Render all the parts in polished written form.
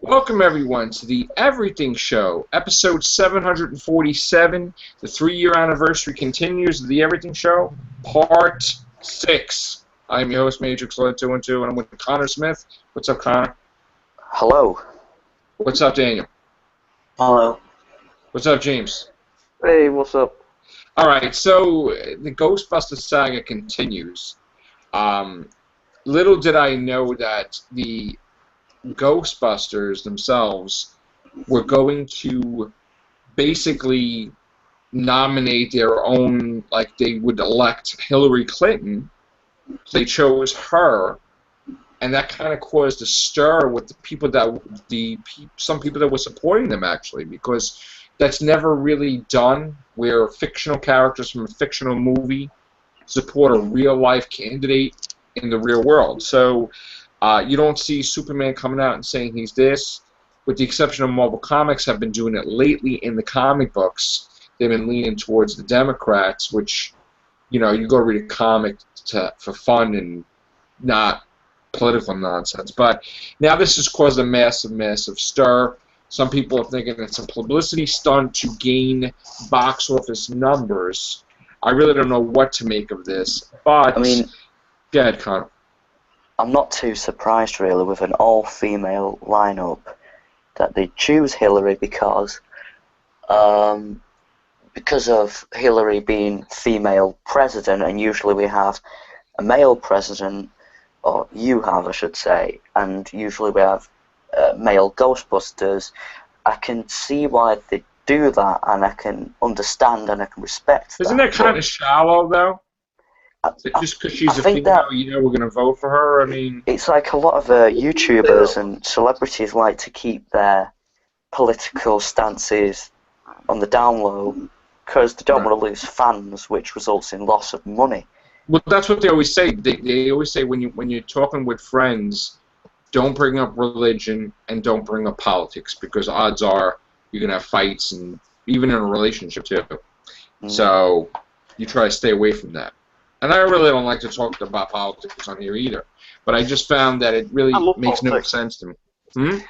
Welcome, everyone, to the Everything Show, episode 747. The 3-year anniversary continues of the Everything Show, part 6. I'm your host, Matrix 212, and I'm with Connor Smith. What's up, Connor? Hello. What's up, Daniel? Hello. What's up, James? Hey, what's up? All right, so the Ghostbuster saga continues. Little did I know that the Ghostbusters themselves were going to basically nominate their own, like they would elect Hillary Clinton. They chose her, and that kind of caused a stir with the people that some people that were supporting them, actually, because that's never really done, where fictional characters from a fictional movie support a real life candidate in the real world. So you don't see Superman coming out and saying he's this, with the exception of Marvel Comics have been doing it lately in the comic books. They've been leaning towards the Democrats, which, you know, you go read a comic for fun and not political nonsense. But now this has caused a massive stir. Some people are thinking it's a publicity stunt to gain box office numbers. I really don't know what to make of this, but... I mean... Go ahead, Connor. I'm not too surprised, really, with an all-female lineup that they choose Hillary because of Hillary being female president, and usually we have a male president, or you have, I should say, and usually we have male Ghostbusters. I can see why they do that, and I can understand and I can respect that. Isn't that kind of shallow, though? Just because she's a female, you know, we're going to vote for her? I mean... It's like a lot of YouTubers and celebrities like to keep their political stances on the down low because they don't want to lose fans, which results in loss of money. Well, that's what they always say. They always say when you're talking with friends, don't bring up religion and don't bring up politics, because odds are you're going to have fights, and even in a relationship, too. So you try to stay away from that. And I really don't like to talk about politics on here either. But I just found that it really makes no sense to me.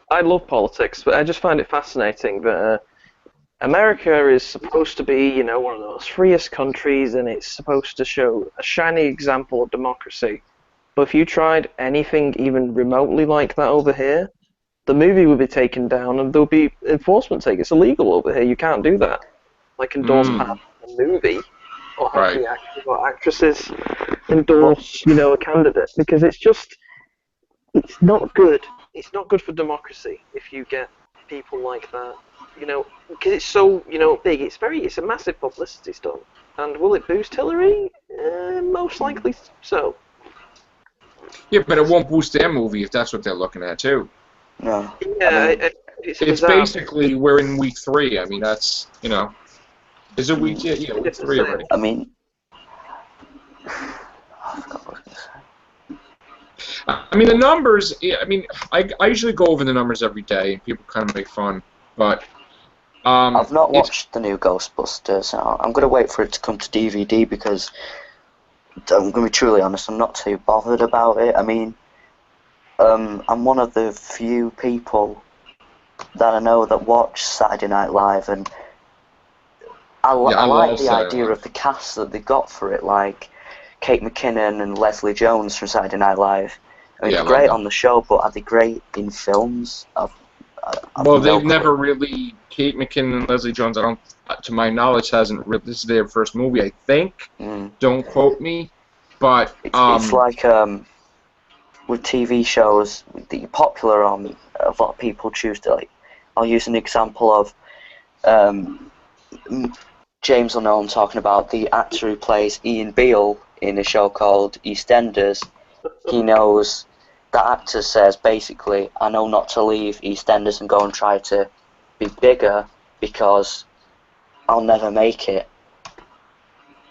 I love politics, but I just find it fascinating that America is supposed to be, you know, one of the most freest countries, and it's supposed to show a shining example of democracy. But if you tried anything even remotely like that over here, the movie would be taken down and there'll be enforcement take. It's illegal over here. You can't do that. Like endorse a movie. Or have the actors or actresses endorse, you know, a candidate, because it's not good. It's not good for democracy if you get people like that, you know, because it's so, you know, big. It's a massive publicity stunt. And will it boost Hillary? Most likely so. Yeah, but it won't boost their movie if that's what they're looking at too. No. Yeah, it's basically we're in week 3. I mean, that's, you know. Is it week? Yeah, week 3 already. I mean, I forgot what I was going to say. I mean, the numbers. I mean, I usually go over the numbers every day, and people kind of make fun. But I've not watched the new Ghostbusters. I'm going to wait for it to come to DVD because I'm going to be truly honest. I'm not too bothered about it. I mean, I'm one of the few people that I know that watch Saturday Night Live, and I like the idea of the cast that they got for it, like Kate McKinnon and Leslie Jones from Saturday Night Live. I mean, they're great on the show, but are they great in films? Well, they've never really. Kate McKinnon and Leslie Jones, to my knowledge, hasn't. This is their first movie, I think. Don't quote me, but it's like with TV shows that you're popular on. A lot of people choose to, like. I'll use an example of. James will know I'm talking about the actor who plays Ian Beale in a show called EastEnders. He knows, that actor says basically, I know not to leave EastEnders and go and try to be bigger because I'll never make it.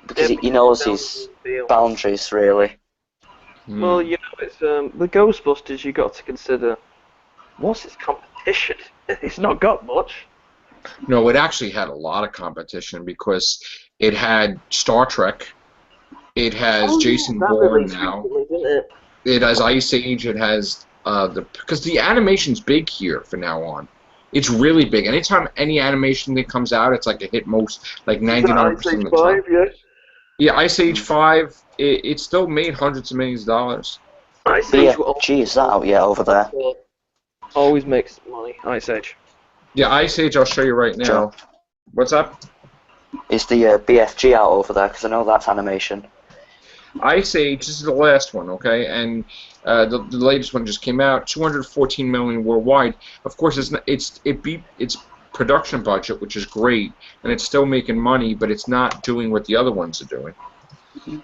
Because he knows his boundaries, really. Well, you know, it's the Ghostbusters you got to consider. What's its competition? It's not got much. No, it actually had a lot of competition because it had Star Trek, it has Jason Bourne now, it has Ice Age, it has because the animation's big here from now on. It's really big. Anytime any animation that comes out, it's like a hit most, like 99% of the time. Yeah. Yeah, Ice Age 5, it still made hundreds of millions of dollars. Ice Age. BFG, is that out yet over there? Always makes money. Ice Age. Yeah, Ice Age, I'll show you right now. Joe. What's up? Is the BFG out over there? Because I know that's animation. Ice Age, this is the last one, okay? And the latest one just came out, 214 million worldwide. Of course, it beat its production budget, which is great, and it's still making money, but it's not doing what the other ones are doing.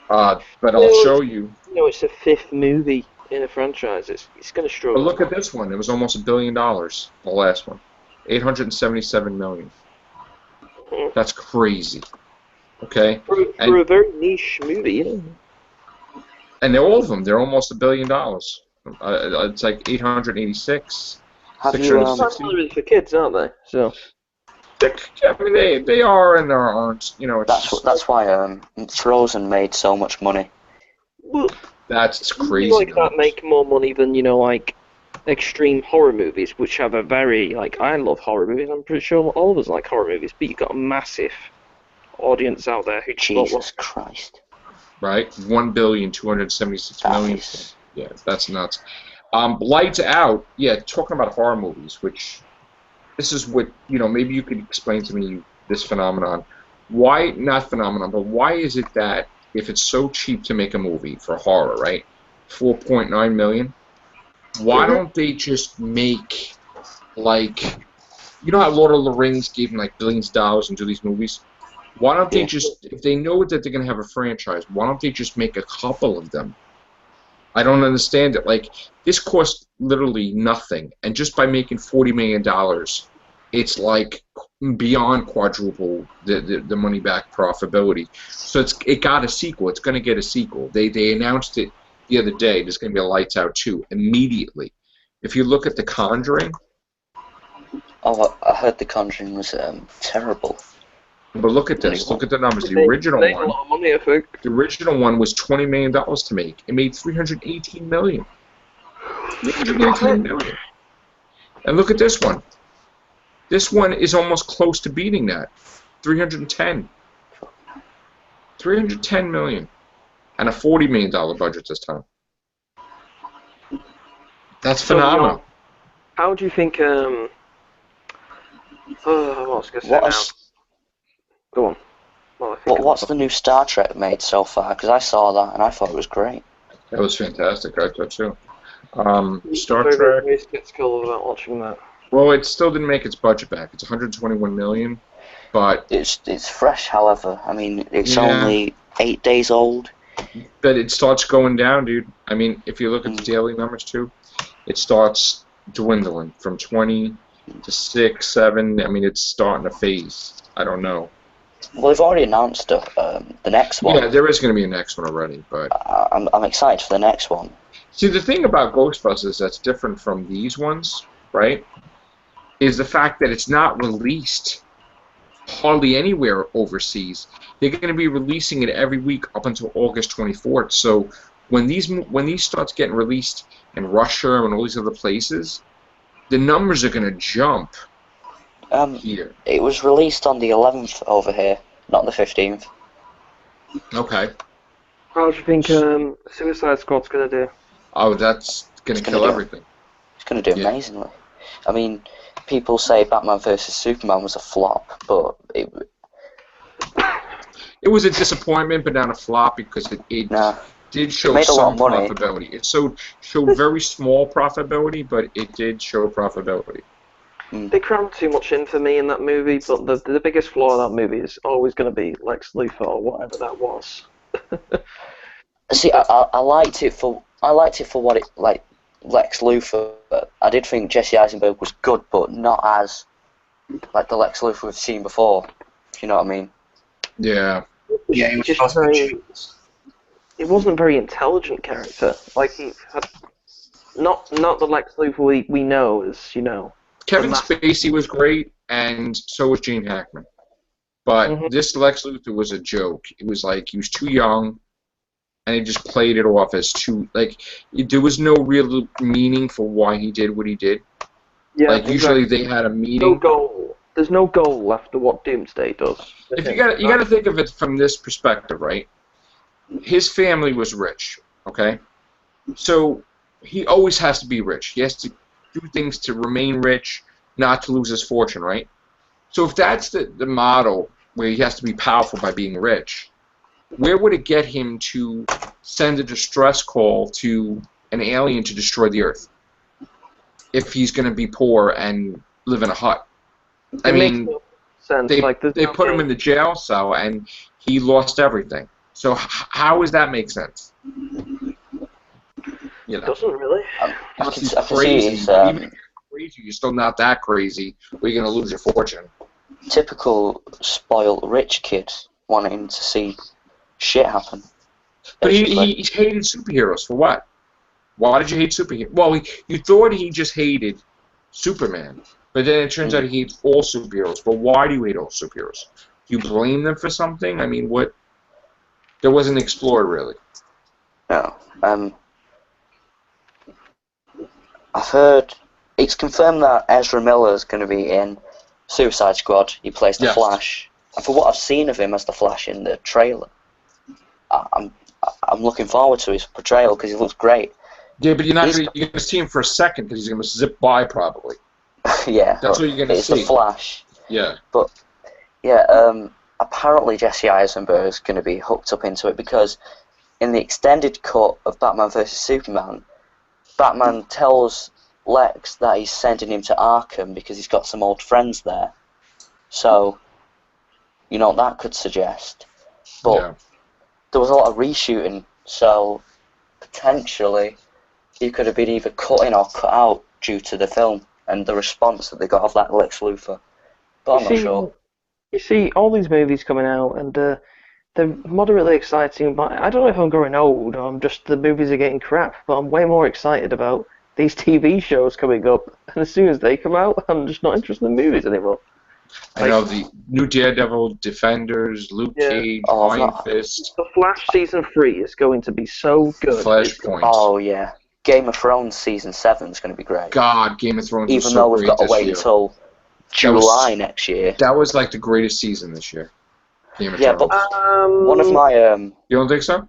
But I'll show you. It's the 5th movie in a franchise. It's going to struggle. But look at this one. It was almost $1 billion. The last one, 877 million. That's crazy. Okay. For a very niche movie, yeah. And all of them, they're almost $1 billion. It's like 886. Have you? They're for kids, aren't they? So. I mean, they are and they aren't. You know, it's that's why Frozen made so much money. Well, that's crazy. Like that make more money than like extreme horror movies, which have a very I love horror movies. I'm pretty sure all of us like horror movies, but you've got a massive audience out there who Jesus Christ. Right, 1,276,000,000. Yeah, that's nuts. Lights Out. Yeah, talking about horror movies, which this is what maybe you could explain to me this phenomenon. Why not phenomenon, but why is it that if it's so cheap to make a movie for horror, right, 4.9 million? Why don't they just make how Lord of the Rings gave them billions of dollars and do these movies? Why don't they just, if they know that they're going to have a franchise, why don't they just make a couple of them? I don't understand it. This cost literally nothing, and just by making $40 million, it's beyond quadruple the money back profitability. So it got a sequel. It's going to get a sequel. They announced it the other day. There's going to be a Lights Out 2 immediately. If you look at The Conjuring. Oh, I heard The Conjuring was terrible. But look at this. Look at the numbers. The original one. A lot of money, I think. The original one was $20 million to make. It made $318 million. $318 million. And look at this one. This one is almost close to beating that. 310. 310 million. And a $40 million budget this time. That's phenomenal. How do you think? What was I going to say now? Go on. What's the new Star Trek made so far? Because I saw that and I thought it was great. That was fantastic. I thought too. Star Trek. Trek. Skeptical about watching that. Well, it still didn't make its budget back. It's 121 million, but it's fresh. However, I mean, it's only 8 days old. But it starts going down, dude. I mean, if you look at the daily numbers too, it starts dwindling from 20 to 6, 7. I mean, it's starting to phase. I don't know. Well, they've already announced the next one. Yeah, there is going to be a next one already, but I'm excited for the next one. See, the thing about Ghostbusters that's different from these ones, right, is the fact that it's not released hardly anywhere overseas. They're going to be releasing it every week up until August 24th. So when these starts getting released in Russia and all these other places, the numbers are going to jump. Here. It was released on the 11th over here, not the 15th. Okay. How do you think Suicide Squad's going to do? Oh, that's going to kill everything. It's going to do amazingly. I mean, people say Batman vs Superman was a flop, but it was a disappointment, but not a flop because it did show some profitability. It showed very small profitability, but it did show profitability. They crammed too much in for me in that movie, but the biggest flaw of that movie is always going to be Lex Luthor or whatever that was. See, I liked it for what it Lex Luthor. I did think Jesse Eisenberg was good, but not as the Lex Luthor we've seen before. If you know what I mean? Yeah. Yeah, he was supposed to be. He wasn't a very intelligent character. He had not the Lex Luthor we know as Kevin Spacey was great, and so was Gene Hackman. But this Lex Luthor was a joke. It was he was too young. and he just played it off as too there was no real meaning for why he did what he did. Yeah, usually they had a meaning. No goal. There's no goal after what Doomsday does. If you got to think of it from this perspective, right? His family was rich, okay? So he always has to be rich. He has to do things to remain rich, not to lose his fortune, right? So if that's the model where he has to be powerful by being rich, where would it get him to send a distress call to an alien to destroy the Earth if he's going to be poor and live in a hut? I mean, sense. They put him in the jail cell and he lost everything. So how does that make sense? It doesn't really. I can He's see crazy. he's, Even if you're crazy, you're still not that crazy. Where you're going to lose your fortune. typical spoiled rich kid wanting to see shit happen. But he hated superheroes for what? Why did you hate superheroes? Well, you thought he just hated Superman, but then it turns out he hates all superheroes. But why do you hate all superheroes? Do you blame them for something? I mean, what? That wasn't explored really. No. I've heard it's confirmed that Ezra Miller is going to be in Suicide Squad. He plays the Flash, and for what I've seen of him as the Flash in the trailer, I'm looking forward to his portrayal because he looks great. Yeah, but you're going to see him for a second because he's going to zip by probably. Yeah, that's what you're going to see. It's the Flash. Yeah. But yeah, apparently Jesse Eisenberg is going to be hooked up into it because in the extended cut of Batman vs Superman, Batman tells Lex that he's sending him to Arkham because he's got some old friends there. So, you know what that could suggest. But there was a lot of reshooting, so potentially he could have been either cut in or cut out due to the film and the response that they got of that Lex Luthor. But I'm not sure. You see all these movies coming out and they're moderately exciting, but I don't know if I'm growing old or the movies are getting crap, but I'm way more excited about these TV shows coming up, and as soon as they come out, I'm just not interested in movies anymore. I know the new Daredevil, Defenders, Luke Cage, Iron Fist. The Flash Season 3 is going to be so good. Flashpoint. Oh, yeah. Game of Thrones Season 7 is going to be great. God, Game of Thrones was Even so though we've great got to this wait year. until July next year. That was like the greatest season this year. Game of yeah, Thrones. but one of my... You don't think so?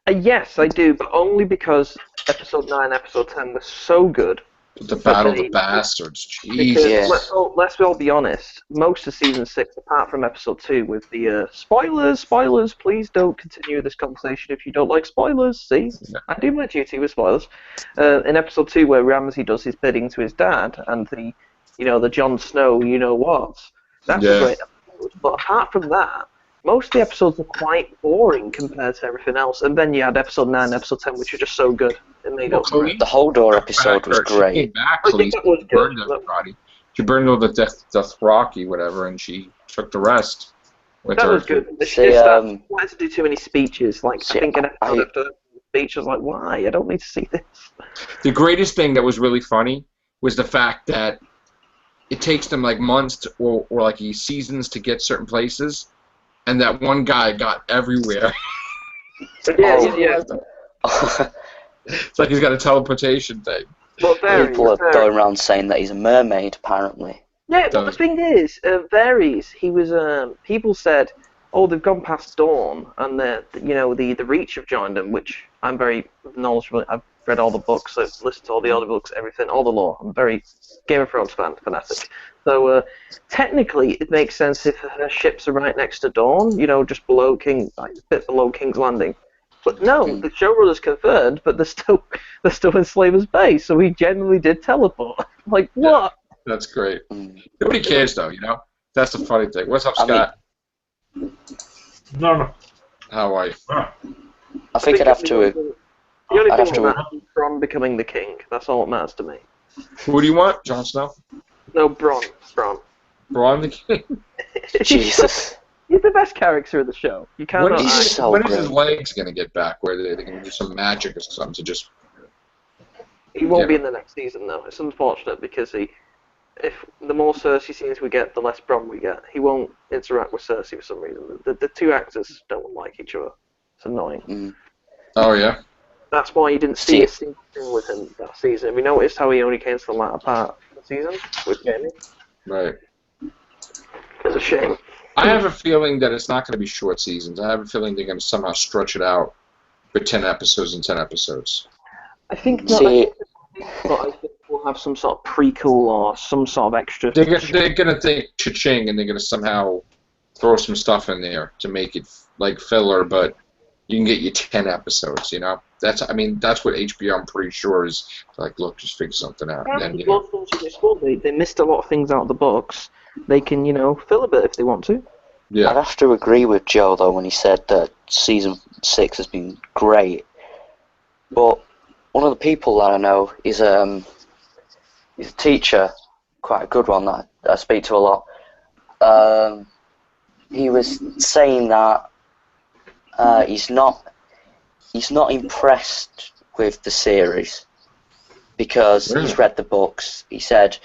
Yes, I do, but only because Episode 9 Episode 10 was so good. The Battle of the Bastards. Jesus. Because, let's all be honest, most of Season 6, apart from Episode 2, with the spoilers, please don't continue this conversation if you don't like spoilers, see? Yeah. I do my duty with spoilers. In Episode 2, where Ramsay does his bidding to his dad, and the Jon Snow, that's a great episode. But apart from that, most of the episodes are quite boring compared to everything else. And then you had Episode 9 Episode 10, which are just so good. It made up for it. The Hodor episode was great. She came back, Khaleesi, burned everybody. She burned all the Dothraki, whatever, and she took the rest. That was good. She wanted to do too many speeches. I think an episode after the speech was like, why? I don't need to see this. The greatest thing that was really funny was the fact that it takes them months or seasons to get certain places, and that one guy got everywhere. Yeah. It's like he's got a teleportation thing. People are going around saying that he's a mermaid, apparently. Yeah, but the thing is, varies. He was. People said, they've gone past Dawn, and the Reach have joined them, which I'm very knowledgeable. I've read all the books, I've listened to all the audiobooks, everything, all the lore. I'm very Game of Thrones fanatic. So technically, it makes sense if her ships are right next to Dawn, just below a bit below King's Landing. But no, the showrunners confirmed, but they're still in Slaver's Bay, so he genuinely did teleport. What? Yeah, that's great. Nobody cares, though, That's the funny thing. What's up, Scott? No. How are you? I think I'd have to... The only thing that matters is Bronn becoming the king. That's all that matters to me. Who do you want? Jon Snow? No, Bronn. Bronn the king? Jesus. He's the best character in the show. You can't. When is his legs going to get back? Where they're going to do some magic or something to just... He won't be in the next season, though. It's unfortunate because if the more Cersei scenes we get, the less Bronn we get. He won't interact with Cersei for some reason. The two actors don't like each other. It's annoying. Oh yeah. That's why you didn't see a single thing with him that season. Have you noticed how he only came to the latter part of the season with Jamie? Right. It's a shame. I have a feeling that it's not going to be short seasons. I have a feeling they're going to somehow stretch it out for 10 episodes and 10 episodes. I think not. But I think we'll have some sort of prequel or some sort of extra. They're going to think cha-ching, and they're going to somehow throw some stuff in there to make it like filler, but you can get your 10 episodes, you know? That's what HBO, I'm pretty sure, is like, look, just figure something out. Yeah, And then, they missed a lot of things out of the books. They can, fill a bit if they want to. yeah. I'd have to agree with Joe, though, when he said that Season 6 has been great. But one of the people that I know is he's a teacher, quite a good one that I speak to a lot. He was saying that he's not impressed with the series because he's read the books. He said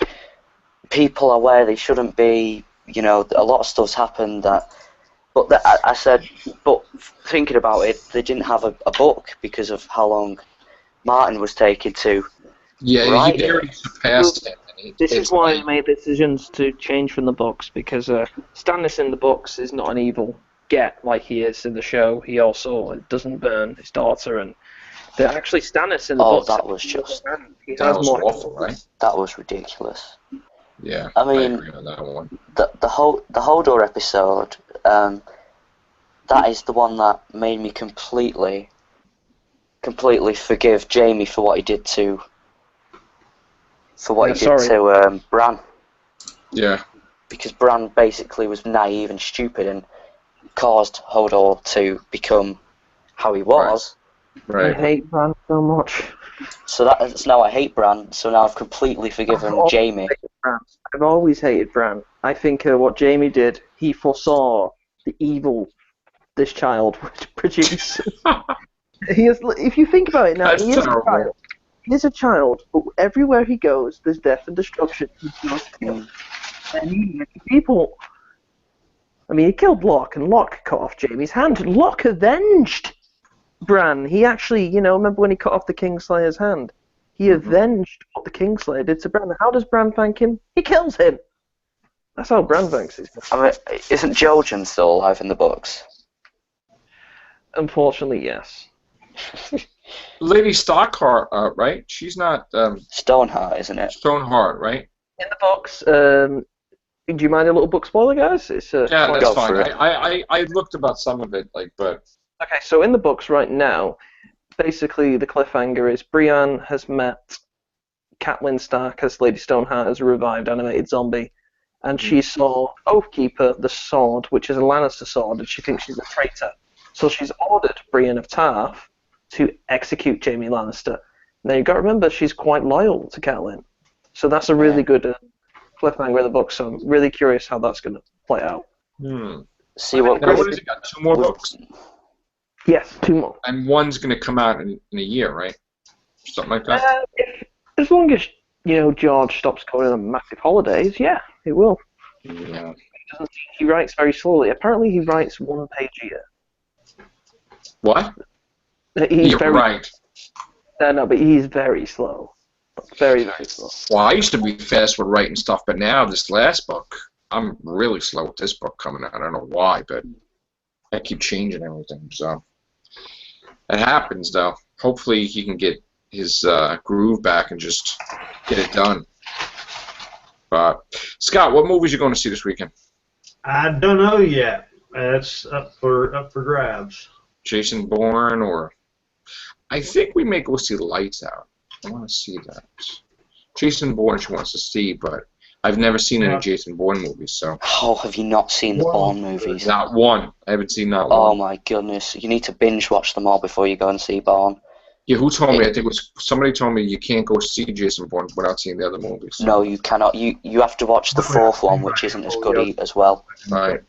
people are where they shouldn't be. A lot of stuff's happened I said, but thinking about it, they didn't have a book because of how long Martin was taking to write he already surpassed him. This is why he made decisions to change from the books, because Stannis in the books is not an evil get like he is in the show. He also doesn't burn his daughter, and they're actually Stannis in the books. Oh, that was just... That was awful, right? That was ridiculous. Yeah, I mean, agree on that one. The Hodor episode, that is the one that made me completely forgive Jamie for what he did to Bran. Yeah. Because Bran basically was naive and stupid and caused Hodor to become how he was. Right. I hate Bran so much. So that's now I hate Bran, so now I've completely forgiven Jamie. I've always hated Bran. I think what Jamie did, he foresaw the evil this child would produce. If you think about it now, he is a child, but everywhere he goes, there's death and destruction. And people... I mean, he killed Locke, and Locke cut off Jamie's hand, and Locke avenged Bran. He actually, remember when he cut off the Kingslayer's hand? He avenged what the Kingslayer did to Bran. How does Bran thank him? He kills him! That's how Bran thanks him. I mean, isn't Jojen still alive in the books? Unfortunately, yes. Lady Stockheart, right? She's not... Stoneheart, isn't it? Stoneheart, right? In the books, do you mind a little book spoiler, guys? Yeah, that's fine. I looked about some of it, but... Okay, so in the books right now, basically the cliffhanger is Brienne has met Catelyn Stark as Lady Stoneheart as a revived animated zombie, and she saw Oathkeeper, the sword, which is a Lannister sword, and she thinks she's a traitor. So she's ordered Brienne of Tarth to execute Jaime Lannister. Now you've got to remember, she's quite loyal to Catelyn. So that's a really good cliffhanger in the book, so I'm really curious how that's going to play out. See what has it got? 2 more books? Yes, 2 more. And one's going to come out in a year, right? Something like that? As long as, George stops going on massive holidays, yeah, it will. Yeah. He writes very slowly. Apparently he writes 1 page a year. What? He's You're right. No, but he's very slow. Very, very slow. Well, I used to be fast with writing stuff, but now this last book, I'm really slow with this book coming out. I don't know why, but I keep changing everything, so it happens, though. Hopefully he can get his groove back and just get it done. But Scott, what movies are you going to see this weekend? I don't know yet. It's up for grabs. Jason Bourne, or I think we may go see Lights Out. I want to see that. Jason Bourne she wants to see, but I've never seen any Jason Bourne movies, so. Oh, have you not seen the Bourne movies? Not one. I haven't seen not one. Oh my goodness, you need to binge watch them all before you go and see Bourne. Yeah, who told me? I think it was somebody told me you can't go see Jason Bourne without seeing the other movies. No, you cannot. You have to watch the 4th one, which isn't as good as well. Right.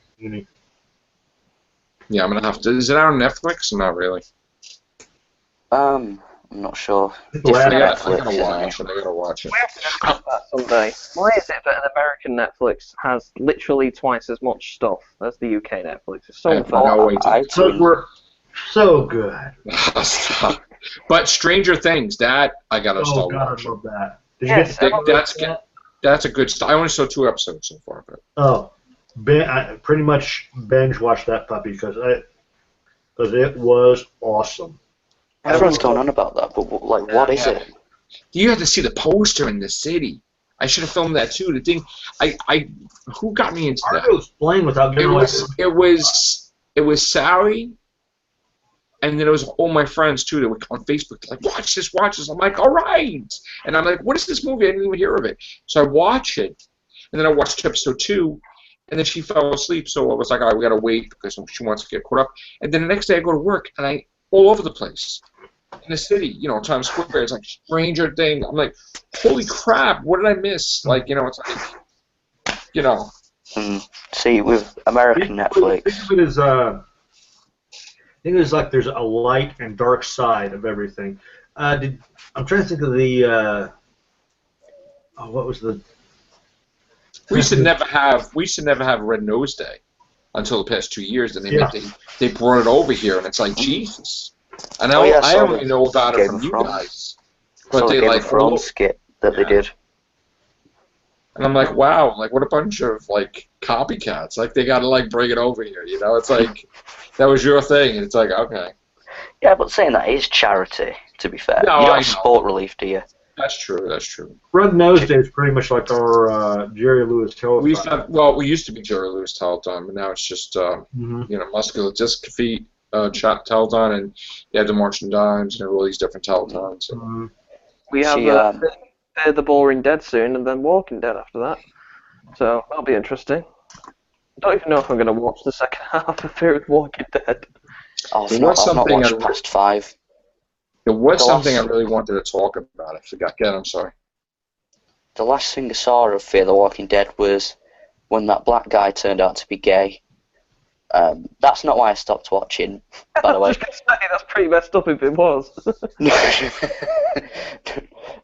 Yeah, I'm gonna have to. Is it out on Netflix or not really? I'm not sure. I gotta watch it. We have to discuss that someday. Why is it that an American Netflix has literally twice as much stuff as the UK Netflix? It's so I have no idea. So good. But Stranger Things, that I gotta start God, watching. I love that. Did you get to That's a good stuff. I only saw 2 episodes so far, but I pretty much binge watched that puppy because it was awesome. Everyone's going on about that, but like, what is it? You have to see the poster in the city. I should have filmed that too. The thing, who got me into that? Hard to explain without getting It was Sally, and then it was all my friends too that were on Facebook. They're like, watch this. I'm like, all right. And I'm like, what is this movie? I didn't even hear of it. So I watch it, and then I watched episode 2, and then she fell asleep. So I was like, all right, we gotta wait because she wants to get caught up. And then the next day I go to work, and I all over the place in the city, Times Square. It's like Stranger Things. I'm like, holy crap, what did I miss? Like, it's like, See, with American Netflix. Think of it as like there's a light and dark side of everything. I'm trying to think of the. What was the? We should never have Red Nose Day until the past 2 years, and they brought it over here, and it's like Jesus. And I only know about it from you guys, but they like the skit that they did. And I'm like, wow, like what a bunch of like copycats. Like they gotta like bring it over here, It's like that was your thing, and it's like okay. Yeah, but saying that is charity. To be fair, no, you don't have sport relief, do you? That's true. Red Nose Day is pretty much like our Jerry Lewis Telethon. We used to be Jerry Lewis Telethon, but now it's just muscular dystrophy telethon, and you have the Marching Dimes and all these different telethons. We have The Boring Dead soon, and then Walking Dead after that. So that'll be interesting. I don't even know if I'm going to watch the second half of Fear of Walking Dead. I've not watched past 5. There was something I really wanted to talk about. I forgot. Again, I'm sorry. The last thing I saw of Fear the Walking Dead was when that black guy turned out to be gay. That's not why I stopped watching, by the way. I was just going to say, that's pretty messed up if it was.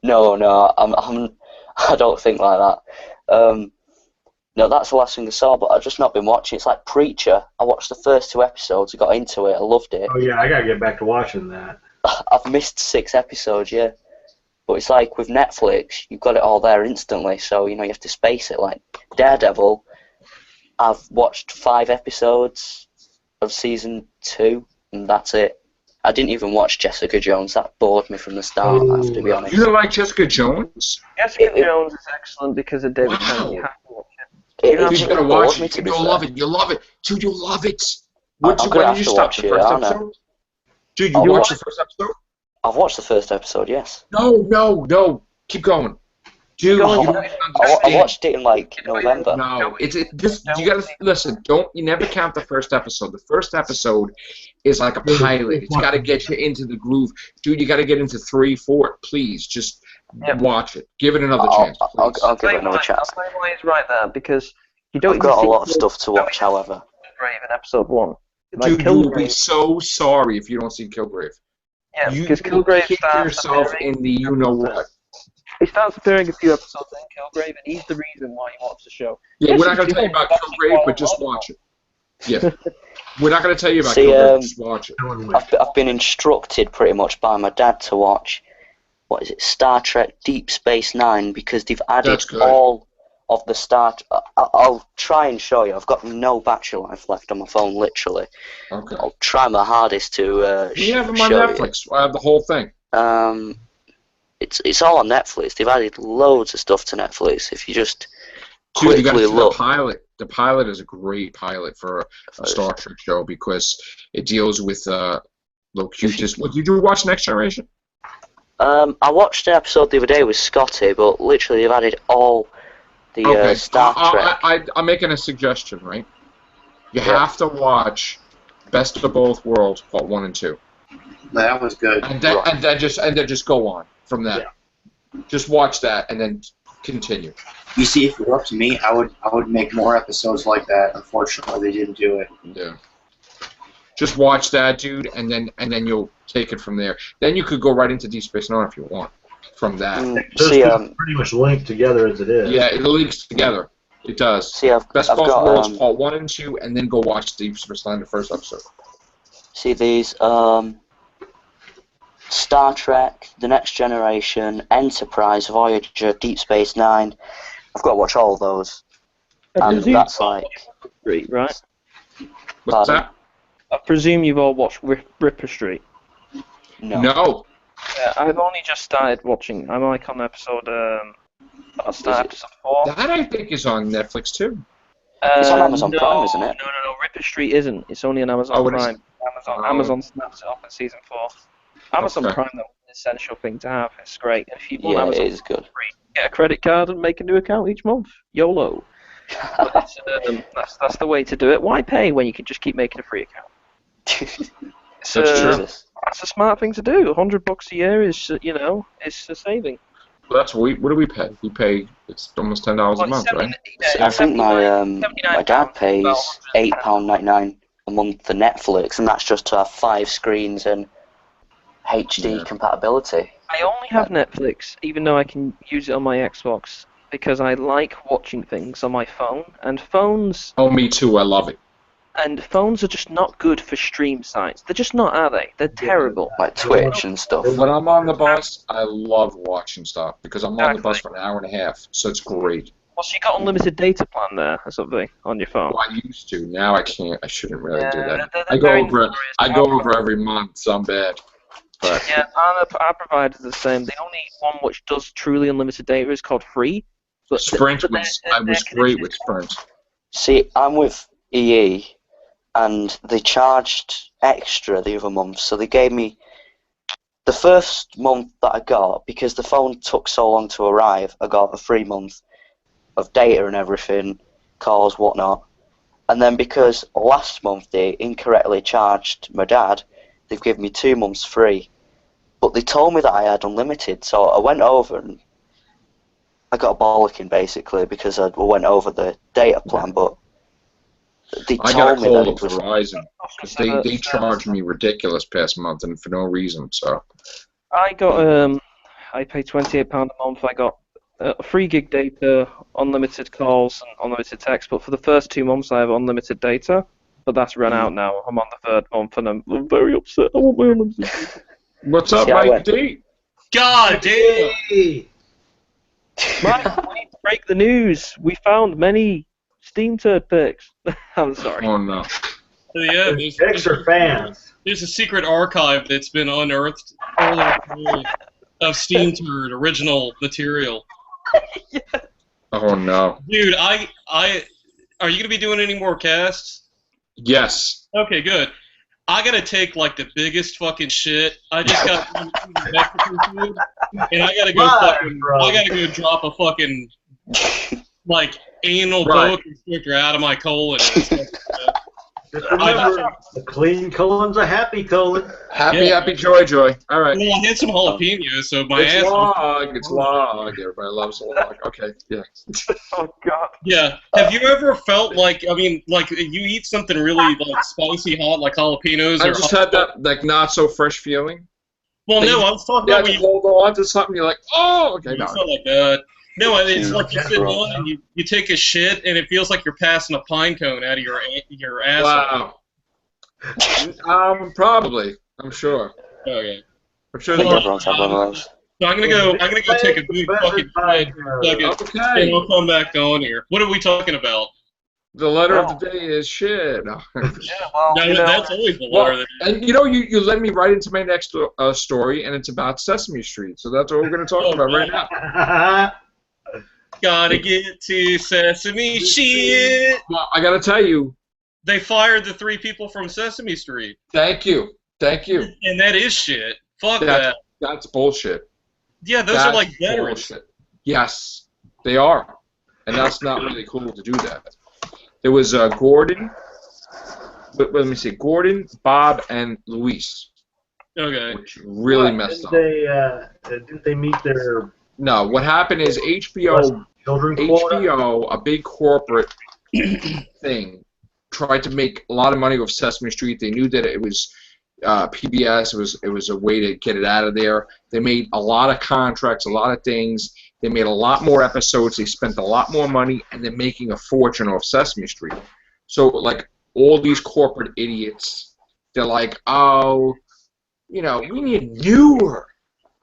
No, I don't think like that. No, that's the last thing I saw, but I've just not been watching. It's like Preacher. I watched the first 2 episodes, I got into it, I loved it. Oh yeah, I gotta get back to watching that. I've missed 6 episodes, yeah. But it's like with Netflix, you've got it all there instantly, so you have to space it. Like Daredevil, I've watched 5 episodes of season 2, and that's it. I didn't even watch Jessica Jones. That bored me from the start, I have to be honest. You don't like Jessica Jones? Jessica Jones is excellent because of David Tennant. You have to watch it. Dude, you gotta watch it. You'll love it. You'll love it. Dude, you'll love it. When did you stop the first episode? Dude, you watched the first episode? I've watched the first episode, yes. No. Keep going. Dude, I watched it in like November. No, you gotta listen. You never count the first episode. The first episode is like a pilot. It's gotta get you into the groove, dude. You gotta get into 3, 4. Please, just watch it. Give it another chance. I'll give it another chance. I'll say why he's right there because you don't. I've got a lot of stuff to watch, however. Kilgrave in episode 1. Dude, you will be so sorry if you don't see Kilgrave. Yeah, because Kilgrave kick yourself in the you-know-what. He starts appearing a few episodes in Kilgrave, and he's the reason why you watch the show. Yeah, we're not going to tell you about Kilgrave, but just watch it. Yeah. We're not going to tell you about Kilgrave, just watch it. I've been instructed pretty much by my dad to watch, Star Trek Deep Space Nine, because they've added all of the I'll try and show you. I've got no battery life left on my phone, literally. Okay. I'll try my hardest to you have them on Netflix. I have the whole thing. It's all on Netflix. They've added loads of stuff to Netflix. If you just quickly look. The pilot is a great pilot for a Star Trek show because it deals with locutus. Did you watch Next Generation? I watched an episode the other day with Scotty, but literally they've added all the Star Trek. I'm making a suggestion, right? You have to watch Best of Both Worlds, Part 1 and 2. That was good. And then just go on from that. Yeah. Just watch that and then continue. You see, if it were up to me, I would make more episodes like that. Unfortunately, they didn't do it. Yeah. Just watch that, dude, and then you'll take it from there. Then you could go right into Deep Space Nine if you want. From that. Pretty much linked together as it is. Yeah, it links together. It does. See, Best of Both Worlds, Part 1 and 2, and then go watch Deep Space Nine, the first episode. see these Star Trek, The Next Generation, Enterprise, Voyager, Deep Space Nine. I've got to watch all those. And that's like... Street, right? What's that? I presume you've all watched Ripper Street. No. Yeah, I've only just started watching. I'm like on episode. I'll start episode 4. That I think is on Netflix too. It's on Amazon Prime, isn't it? No. Ripper Street isn't. It's only on Amazon Prime. Amazon snaps it off in season 4. Amazon Prime, though, is an essential thing to have. It's great. And if you want Amazon it is good. Free, get a credit card and make a new account each month. YOLO. But that's the way to do it. Why pay when you can just keep making a free account? That's true. That's a smart thing to do. $100 a year is, it's a saving. Well, what do we pay? We pay, it's almost $10 a month, right? I think my dad pays £8.99 a month for Netflix, and that's just to have 5 screens and HD compatibility. I only have Netflix, even though I can use it on my Xbox, because I like watching things on my phone, and phones... Oh, me too, I love it. And phones are just not good for stream sites. They're just not, are they? They're terrible. Like Twitch and stuff. When I'm on the bus, I love watching stuff, because I'm on the bus for an hour and a half, so it's great. Well, so you got unlimited data plan there, or something, on your phone? Well, I used to. Now I can't. I shouldn't really do that. I go over every month, so I'm bad. But. Yeah, our provider is the same. The only one which does truly unlimited data is called Free. But Sprint I was great with Sprint. See, I'm with EE, and they charged extra the other month, so they gave me the first month that I got, because the phone took so long to arrive, I got a free month of data and everything, calls, whatnot. And then because last month they incorrectly charged my dad, they've given me 2 months free. But they told me that I had unlimited, so I went over and I got a bollocking basically because I went over the data plan, but they told me that it was... Verizon, because they charged me ridiculous past month and for no reason, so... I got, I paid £28 a month, I got 3 gig data, unlimited calls, and unlimited text, but for the first 2 months I have unlimited data, but that's run out now. I'm on the 3rd month and I'm very upset. I want my unlimited data. What's up, Mike D? God damn! Mike, we need to break the news. We found many Steam turd pics. I'm sorry. Oh no. Yeah, pics are fans. There's a secret archive that's been unearthed of Steam turd original material. Yeah. Oh no. Dude, are you gonna be doing any more casts? Yes. Okay, good. I gotta take like the biggest fucking shit. I just got Mexican food, and I gotta go drop a fucking like anal boa constrictor out of my colon. Just remember, the clean colon's a happy colon. Happy, joy. All right. Well, I had some jalapenos, so my ass. It's log. Everybody loves log. Okay, yeah. Oh God. Yeah. Have you ever felt like you eat something really like spicy hot, like jalapenos? I just had that like not so fresh feeling. Well, no, I was talking about when you hold on to something. You're like, oh, okay, no. It's not like that. No, it's like you sit on and you take a shit and it feels like you're passing a pine cone out of your asshole. Wow. Probably. I'm sure. Okay. I'm sure everyone's had one of those. So I'm gonna go take a big fucking shit, and we'll come back on here. What are we talking about? The letter of the day is shit. Yeah, well, that's always the letter. And you led me right into my next story, and it's about Sesame Street. So that's what we're gonna talk about right now. Gotta get to Sesame shit. Well, I gotta tell you, they fired the 3 people from Sesame Street. Thank you. And that is shit. Fuck that. That's bullshit. Yeah, those are like veterans. Bullshit. Yes, they are, and that's not really cool to do that. There was Gordon. Let me see, Gordon, Bob, and Luis. Okay. Which really messed up. Didn't they meet their... No, what happened is HBO, a big corporate thing, tried to make a lot of money with Sesame Street. They knew that it was PBS. It was a way to get it out of there. They made a lot of contracts, a lot of things. They made a lot more episodes. They spent a lot more money, and they're making a fortune off Sesame Street. So, like, all these corporate idiots they're like, oh, you know, we need newer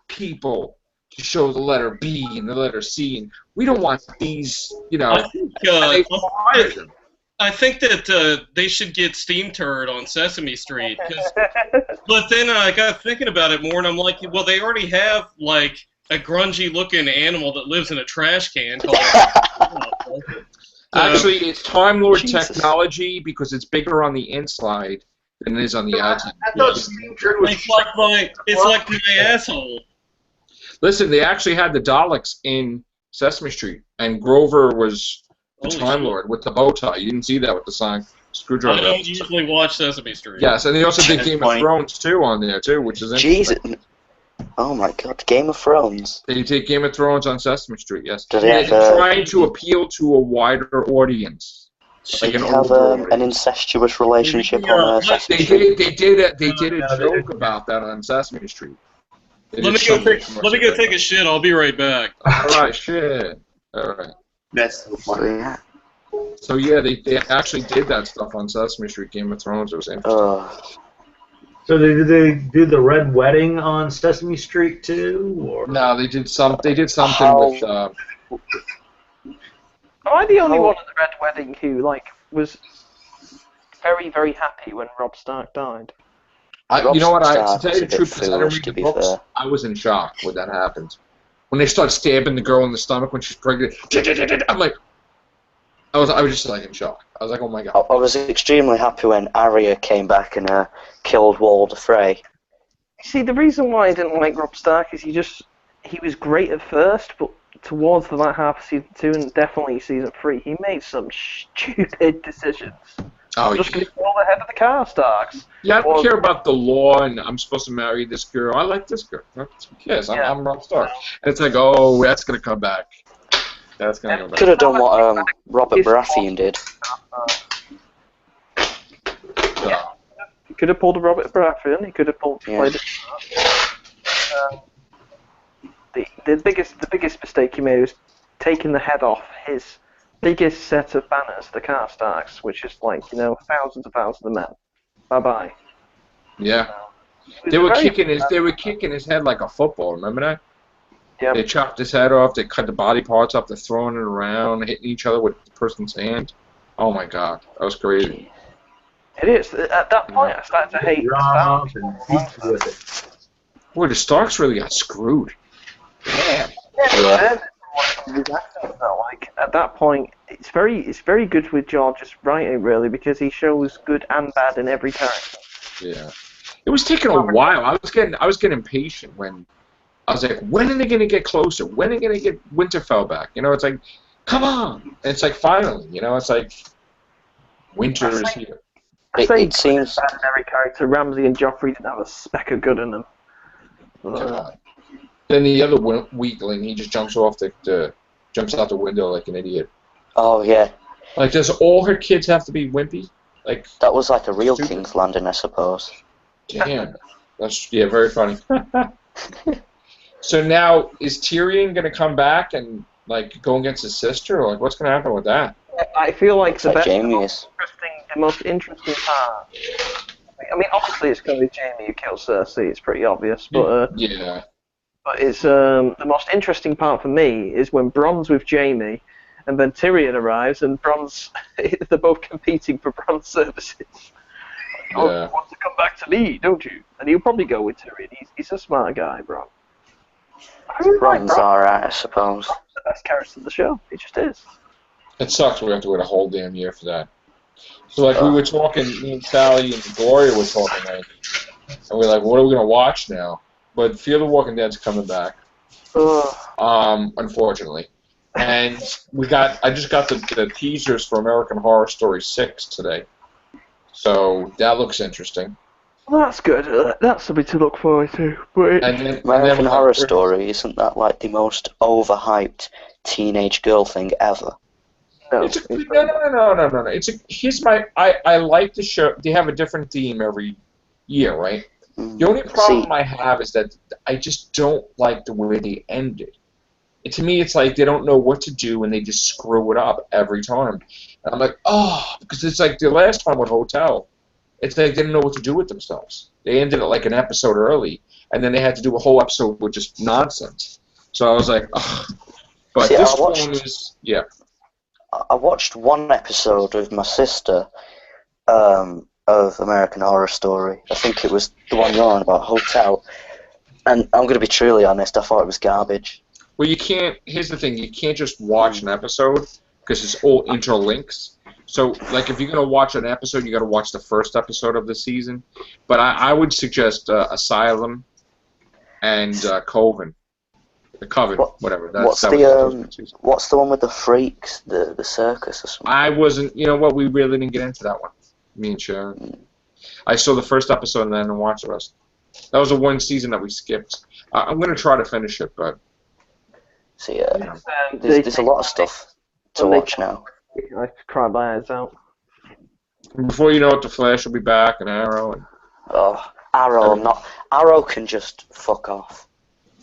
people to show the letter B and the letter C, and we don't want these, you know. I think that they should get Steam Turd on Sesame Street. But then I got thinking about it more, and I'm like, well, they already have, like, a grungy-looking animal that lives in a trash can called... Actually, it's Time Lord technology because it's bigger on the inside than it is on the outside. I thought Steam Turd was... It's like my asshole. Listen, they actually had the Daleks in Sesame Street, and Grover was the Time Lord with the bow tie. You didn't see that with the sign. Screwdriver. I don't usually watch Sesame Street. Yes, and they also did Game of Thrones too on there too, which is interesting. Jesus. Oh my God, Game of Thrones. They did Game of Thrones on Sesame Street. Yes. They're trying to appeal to a wider audience. Like they have an incestuous relationship on Sesame Street. They did a joke about that on Sesame Street. Let me go take a shit. I'll be right back. All right, shit. All right. That's so funny. So yeah, they actually did that stuff on Sesame Street. Game of Thrones. It was interesting. So did they do the Red Wedding on Sesame Street too, or no? They did something with. Am I the only one at the Red Wedding who was very, very happy when Rob Stark died? You know what? To tell you the truth, because I didn't read the books, I was in shock when that happened. When they started stabbing the girl in the stomach when she's pregnant, I'm like, I was just like in shock. I was like, oh my God. I was extremely happy when Arya came back and killed Walder Frey. See, the reason why I didn't like Rob Stark is he was great at first, but towards the latter half of season 2 and definitely season 3, he made some stupid decisions. Oh, just going to kill the head of the Karstarks. Yeah, I don't care about the law, and I'm supposed to marry this girl. I like this girl. Yes, I'm Rob Stark. And it's like, oh, that's going to come back. That's going to go back. Could have done what Robert Baratheon did. Yeah. He could have pulled a Robert Baratheon. He could have played it. The biggest mistake he made was taking the head off his biggest set of banners, the Karstarks, which is thousands of men. Bye bye. Yeah. They were kicking his head like a football. Remember that? Yeah. They chopped his head off. They cut the body parts off. They're throwing it around, hitting each other with the person's hand. Oh my God, that was crazy. It is. At that point, I started to hate Starks. Boy, the Starks really got screwed. Damn. Yeah. At that point, it's very good with George's writing, really, because he shows good and bad in every character. Yeah. It was taking a while. I was getting impatient when I was like, when are they going to get closer? When are they going to get Winterfell back? It's like, come on! And it's like, finally, it's like, winter is here. It seems bad in every character. Ramsay and Joffrey didn't have a speck of good in them. Then the other weakling, he just jumps out the window like an idiot. Oh yeah. Like, does all her kids have to be wimpy? Like that was like a real King's Landing, I suppose. Damn. That's very funny. So now, is Tyrion going to come back and go against his sister, or what's going to happen with that? I feel like the most interesting part. I mean, obviously it's going to be Jaime who kills Cersei. It's pretty obvious, but yeah. But it's the most interesting part for me is when Bronn's with Jaime, and then Tyrion arrives, and Bronn's they're both competing for Bronn's services. Yeah. Oh, you want to come back to me, don't you? And he'll probably go with Tyrion. He's a smart guy, Bronn. Bronn's alright, I suppose. Bronn's the best character of the show. He just is. It sucks we have to wait a whole damn year for that. So we were talking, me and Sally and Gloria were talking, and we're like, what are we going to watch now? But Fear the Walking Dead's coming back. Unfortunately. And I just got the teasers for American Horror Story 6 today. So that looks interesting. Well, that's good. That's something to look forward to. But American Horror Story, isn't that like the most overhyped teenage girl thing ever? No. No. I like the show. They have a different theme every year, right? The only problem I have is that I just don't like the way they ended. To me, it's like they don't know what to do and they just screw it up every time. And I'm like, oh, because it's like the last time with Hotel. it's like they didn't know what to do with themselves. They ended it like an episode early, and then they had to do a whole episode with just nonsense. So I was like, ugh. But See, this one is, yeah. I watched one episode with my sister of American Horror Story. I think it was the one you're on about, Hotel. And I'm going to be truly honest, I thought it was garbage. Well, you can't, here's the thing, you can't just watch an episode because it's all interlinks. So, like, if you're going to watch an episode, you got to watch the first episode of the season. But I would suggest Asylum and Coven. The Coven, whatever. What's the one with the freaks, the circus or something? I wasn't, you know what, we really didn't get into that one, me and Sharon. I saw the first episode and then didn't watch the rest. That was the one season that we skipped. I'm going to try to finish it, but... See, there's a lot of stuff to watch now. I cry my eyes out. Before you know it, The Flash will be back, and Arrow. And... Oh, Arrow, Arrow can just fuck off.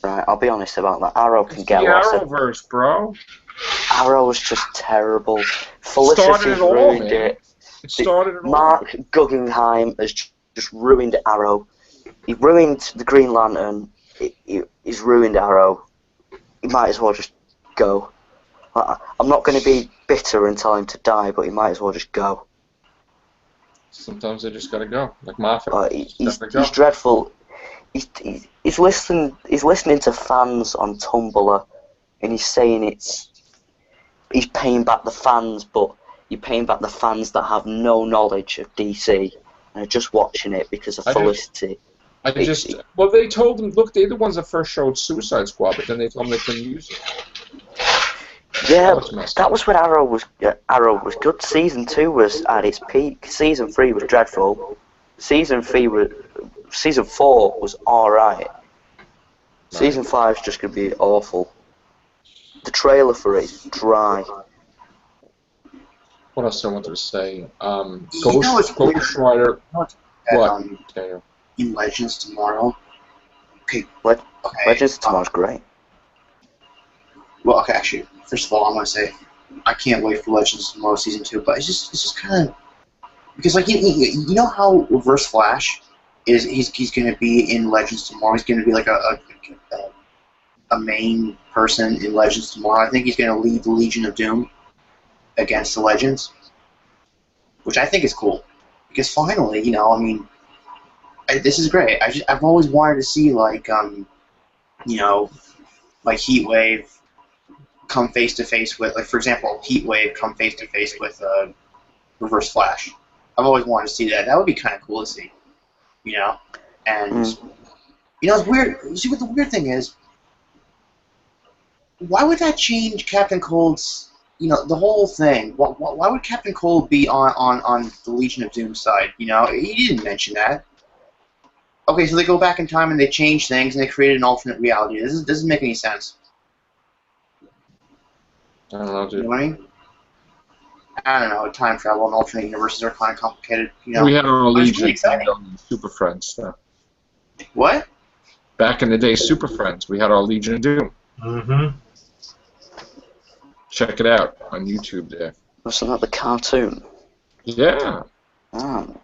Right, I'll be honest about that. Arrow can get lost. The Arrowverse, bro. Arrow was just terrible. Felicity ruined it. It started it all. Mark Guggenheim has just ruined Arrow. He ruined the Green Lantern. He's ruined Arrow. He might as well just go. I'm not going to be bitter and tell him to die, but he might as well just go. Sometimes they just gotta go, like Moffat. He's dreadful. He's listening to fans on Tumblr, and he's saying he's paying back the fans, but you're paying back the fans that have no knowledge of DC and are just watching it because of Felicity. Well, they told them, look, they're the ones that first showed Suicide Squad, but then they told them they couldn't use it. Yeah, that was when Arrow was good. Season 2 was at its peak. Season 3 was dreadful. Season 4 was alright. Season 5 is just going to be awful. The trailer for it is dry. What else I wanted to say? Ghost Rider. What? In Legends tomorrow. Okay. Legends tomorrow's great. Well, okay, actually, first of all, I'm gonna say I can't wait for Legends tomorrow season 2, but it's just kind of because like you know how Reverse Flash is he's gonna be in Legends tomorrow. He's gonna be like a main person in Legends tomorrow. I think he's gonna lead the Legion of Doom against the Legends, which I think is cool because finally, you know, I mean, this is great. I've always wanted to see like you know, like Heatwave come face to face with, like for example, Heatwave come face to face with Reverse Flash. I've always wanted to see that. That would be kind of cool to see, you know. And you know, it's weird. See what the weird thing is? Why would that change Captain Cold's? You know, the whole thing. Why would Captain Cold be on the Legion of Doom side? You know, he didn't mention that. Okay, so they go back in time and they change things and they created an alternate reality. This doesn't make any sense. I don't know, dude. You know what I mean? I don't know. Time travel and alternate universes are kind of complicated. You know, we had our Legion really Super Friends stuff. What? Back in the day, Super Friends. We had our Legion of Doom. Mm-hmm. Check it out on YouTube there. Wasn't that the cartoon? Yeah.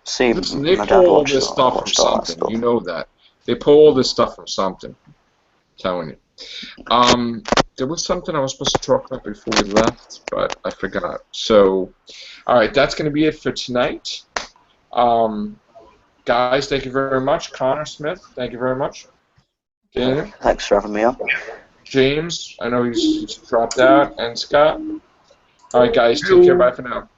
See, listen, they pull all this stuff from something. You know that. They pull all this stuff from something. I'm telling you. There was something I was supposed to talk about before we left, but I forgot. So, alright, that's going to be it for tonight. Guys, thank you very much. Connor Smith, thank you very much. Daniel. Thanks for having me on. James, I know he's dropped out. And Scott. Alright, guys, take care. Bye for now.